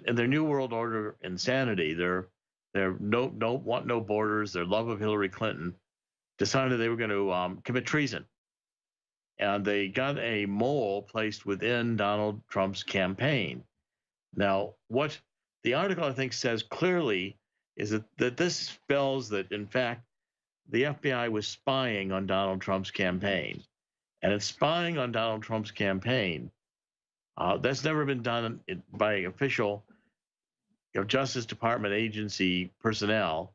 in their New World Order insanity, their want no borders, their love of Hillary Clinton, decided they were going to commit treason, and they got a mole placed within Donald Trump's campaign. Now, what the article I think says clearly is that this spells that in fact the FBI was spying on Donald Trump's campaign, and it's spying on Donald Trump's campaign. That's never been done by official, Justice Department agency personnel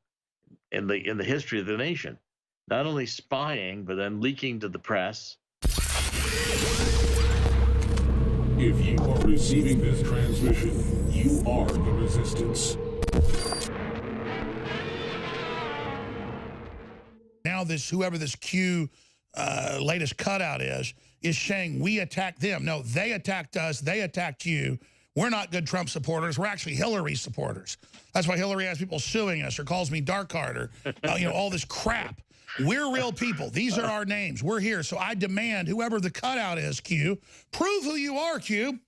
in the history of the nation. Not only spying, but then leaking to the press. If you are receiving this transmission, you are the resistance. Now whoever this Q latest cutout is saying we attacked them. No, they attacked us. They attacked you. We're not good Trump supporters. We're actually Hillary supporters. That's why Hillary has people suing us or calls me dark card or all this crap. We're real people. These are our names. We're here. So I demand whoever the cutout is, Q, prove who you are, Q.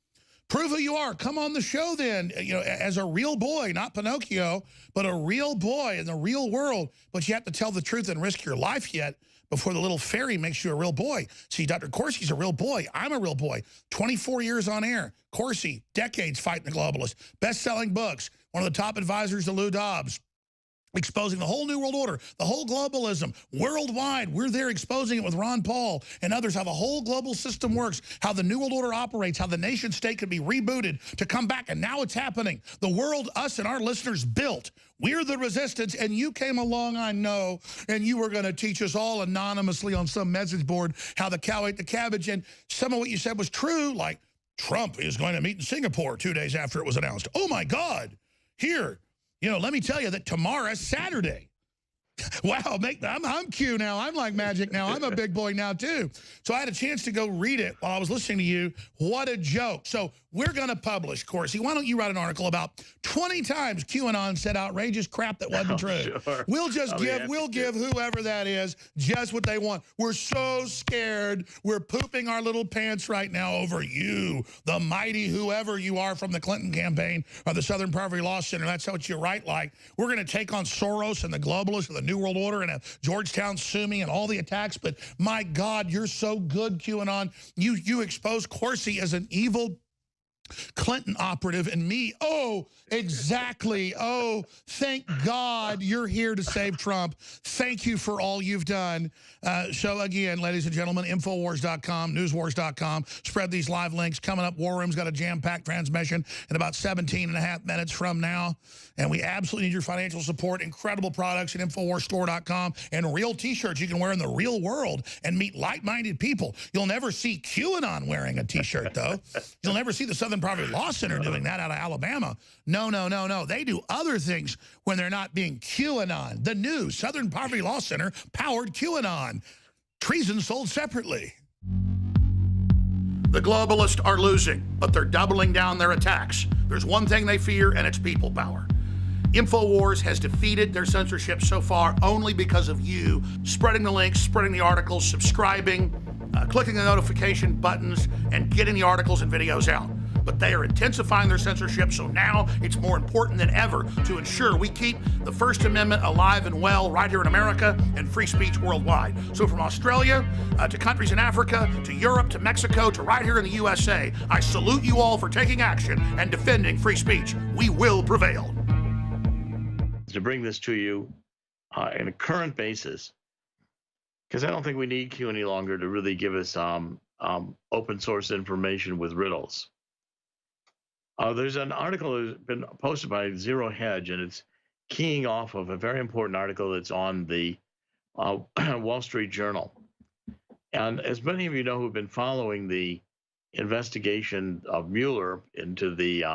Prove who you are. Come on the show then, as a real boy, not Pinocchio, but a real boy in the real world. But you have to tell the truth and risk your life yet before the little fairy makes you a real boy. See, Dr. Corsi's a real boy. I'm a real boy. 24 years on air. Corsi, decades fighting the globalists. Best-selling books. One of the top advisors to Lou Dobbs. Exposing the whole New World Order, the whole globalism, worldwide. We're there exposing it with Ron Paul and others, how the whole global system works, how the New World Order operates, how the nation state could be rebooted to come back, and now it's happening. The world us and our listeners built. We're the resistance, and you came along, I know, and you were going to teach us all anonymously on some message board how the cow ate the cabbage, and some of what you said was true, like Trump is going to meet in Singapore 2 days after it was announced. Oh, my God. Here. Let me tell you that tomorrow's Saturday. Wow, I'm Q now. I'm like magic now. I'm a big boy now, too. So I had a chance to go read it while I was listening to you. What a joke. So we're going to publish, Corsi. Why don't you write an article about 20 times QAnon said outrageous crap that wasn't true. Sure. We'll give whoever that is just what they want. We're so scared. We're pooping our little pants right now over you, the mighty whoever you are from the Clinton campaign or the Southern Poverty Law Center. That's what you write like. We're going to take on Soros and the globalists and the New World Order and have Georgetown sue me and all the attacks. But my God, you're so good, QAnon. You expose Corsi as an evil Clinton operative and me. Oh, exactly. Oh, thank God you're here to save Trump. Thank you for all you've done. So again, ladies and gentlemen, Infowars.com, Newswars.com. Spread these live links. Coming up, War Room's got a jam-packed transmission in about 17.5 minutes from now. And we absolutely need your financial support. Incredible products at InfoWarsStore.com and real T-shirts you can wear in the real world and meet like-minded people. You'll never see QAnon wearing a T-shirt, though. You'll never see the Southern Poverty Law Center doing that out of Alabama. No, no, no, no. They do other things when they're not being QAnon. The new Southern Poverty Law Center powered QAnon. Treason sold separately. The globalists are losing, but they're doubling down their attacks. There's one thing they fear, and it's people power. Infowars has defeated their censorship so far only because of you spreading the links, spreading the articles, subscribing, clicking the notification buttons, and getting the articles and videos out. But they are intensifying their censorship, so now it's more important than ever to ensure we keep the First Amendment alive and well right here in America and free speech worldwide. So from Australia to countries in Africa, to Europe, to Mexico, to right here in the USA, I salute you all for taking action and defending free speech. We will prevail. To bring this to you in a current basis, because I don't think we need Q any longer to really give us open source information with riddles. There's an article that's been posted by Zero Hedge, and it's keying off of a very important article that's on the Wall Street Journal. And as many of you know who've been following the investigation of Mueller into the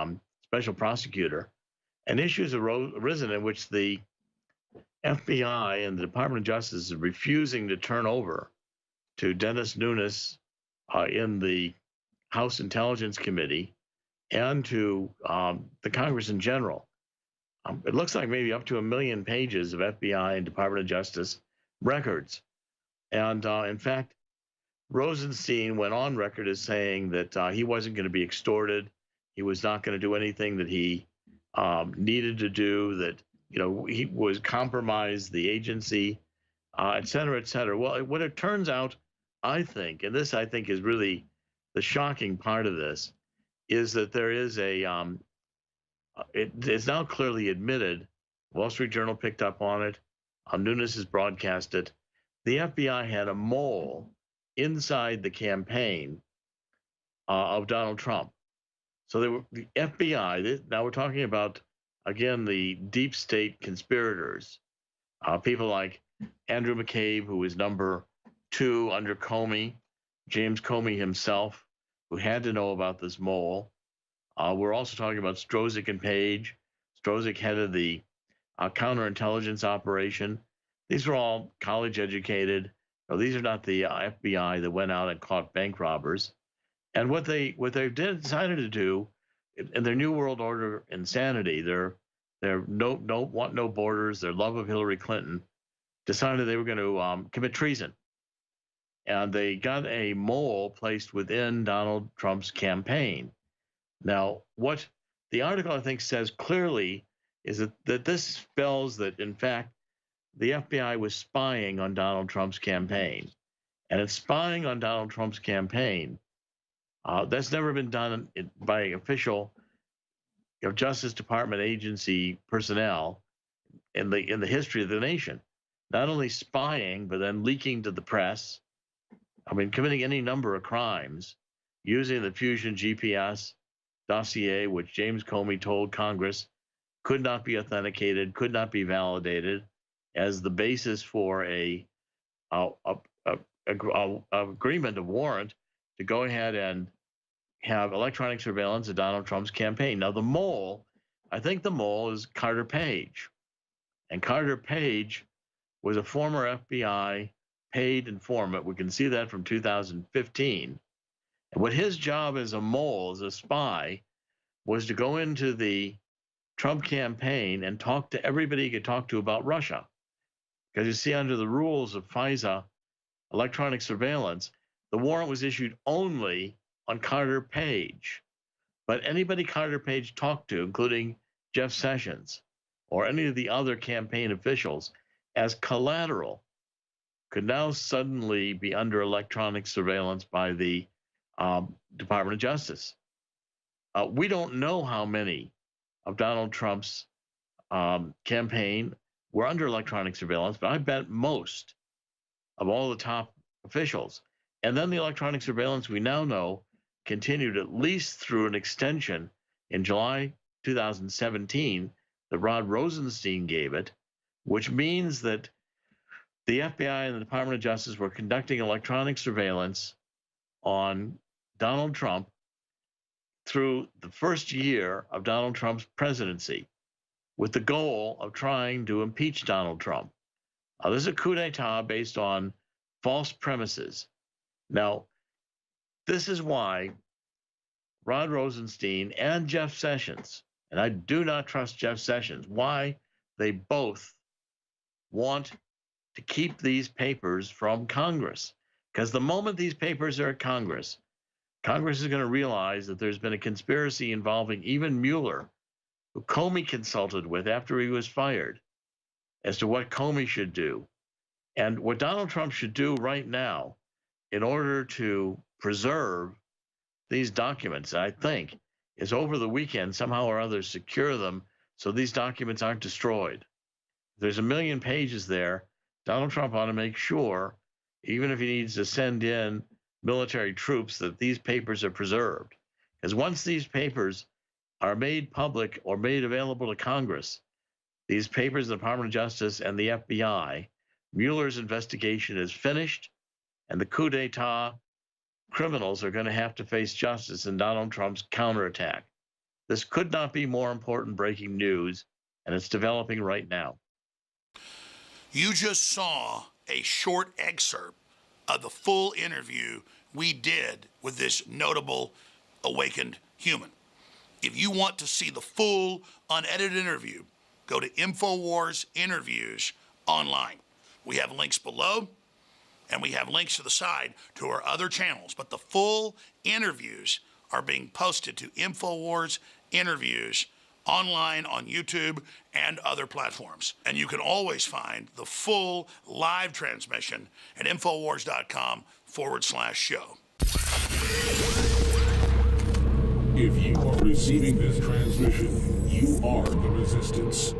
special prosecutor, and issues arisen in which the FBI and the Department of Justice is refusing to turn over to Dennis Nunes in the House Intelligence Committee and to the Congress in general. It looks like maybe up to 1 million pages of FBI and Department of Justice records. And in fact, Rosenstein went on record as saying that he wasn't going to be extorted. He was not going to do anything that he needed to do, that, he was compromised the agency, et cetera, et cetera. Well, what it turns out, I think, and this I think is really the shocking part of this, is that there is it's now clearly admitted, Wall Street Journal picked up on it, Nunes has broadcast it, the FBI had a mole inside the campaign of Donald Trump. So the FBI, now we're talking about, again, the deep state conspirators, people like Andrew McCabe, who was number 2 under Comey, James Comey himself, who had to know about this mole. We're also talking about Strozik and Page. Strozik headed the counterintelligence operation. These are all college educated. These are not the FBI that went out and caught bank robbers. And what they've decided to do in their New World Order insanity, their want no borders, their love of Hillary Clinton, decided they were going to commit treason. And they got a mole placed within Donald Trump's campaign. Now, what the article, I think, says clearly is that this spells that, in fact, the FBI was spying on Donald Trump's campaign. And it's spying on Donald Trump's campaign. That's never been done by official Justice Department agency personnel in the history of the nation. Not only spying, but then leaking to the press. I mean, committing any number of crimes using the Fusion GPS dossier, which James Comey told Congress could not be authenticated, could not be validated as the basis for a agreement, a warrant to go ahead and have electronic surveillance of Donald Trump's campaign. Now, the mole, I think the mole is Carter Page. And Carter Page was a former FBI paid informant. We can see that from 2015. And what his job as a mole, as a spy, was to go into the Trump campaign and talk to everybody he could talk to about Russia. Because you see, under the rules of FISA, electronic surveillance, the warrant was issued only on Carter Page. But anybody Carter Page talked to, including Jeff Sessions or any of the other campaign officials, as collateral, could now suddenly be under electronic surveillance by the Department of Justice. We don't know how many of Donald Trump's campaign were under electronic surveillance, but I bet most of all the top officials. And then the electronic surveillance, we now know, continued at least through an extension in July 2017 that Rod Rosenstein gave it, which means that the FBI and the Department of Justice were conducting electronic surveillance on Donald Trump through the first year of Donald Trump's presidency, with the goal of trying to impeach Donald Trump. This is a coup d'etat based on false premises. Now, this is why Rod Rosenstein and Jeff Sessions, and I do not trust Jeff Sessions, why they both want to keep these papers from Congress. Because the moment these papers are at Congress, Congress is going to realize that there's been a conspiracy involving even Mueller, who Comey consulted with after he was fired, as to what Comey should do. And what Donald Trump should do right now in order to preserve these documents, I think, is over the weekend somehow or other secure them so these documents aren't destroyed. There's 1 million pages there. Donald Trump ought to make sure, even if he needs to send in military troops, that these papers are preserved. Because once these papers are made public or made available to Congress, these papers, the Department of Justice and the FBI, Mueller's investigation is finished, and the coup d'etat criminals are going to have to face justice in Donald Trump's counterattack. This could not be more important breaking news, and it's developing right now. You just saw a short excerpt of the full interview we did with this notable awakened human. If you want to see the full unedited interview, go to Infowars Interviews online. We have links below, and we have links to the side to our other channels. But the full interviews are being posted to Infowars interviews online on YouTube and other platforms. And you can always find the full live transmission at Infowars.com/show. If you are receiving this transmission, you are the resistance.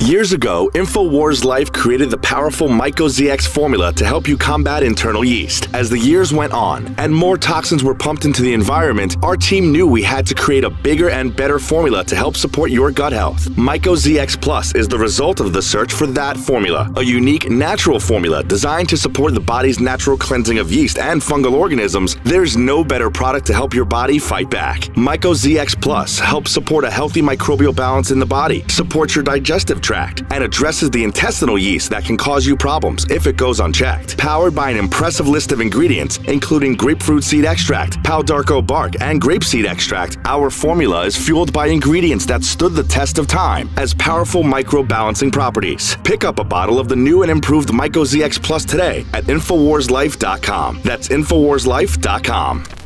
Years ago, Infowars Life created the powerful MycoZX formula to help you combat internal yeast. As the years went on and more toxins were pumped into the environment, our team knew we had to create a bigger and better formula to help support your gut health. MycoZX Plus is the result of the search for that formula, a unique natural formula designed to support the body's natural cleansing of yeast and fungal organisms. There's no better product to help your body fight back. MycoZX Plus helps support a healthy microbial balance in the body, supports your digestive tract, and addresses the intestinal yeast that can cause you problems if it goes unchecked. Powered by an impressive list of ingredients, including grapefruit seed extract, pau d'arco bark, and grapeseed extract, our formula is fueled by ingredients that stood the test of time as powerful microbalancing properties. Pick up a bottle of the new and improved MycoZX Plus today at InfowarsLife.com. That's InfowarsLife.com.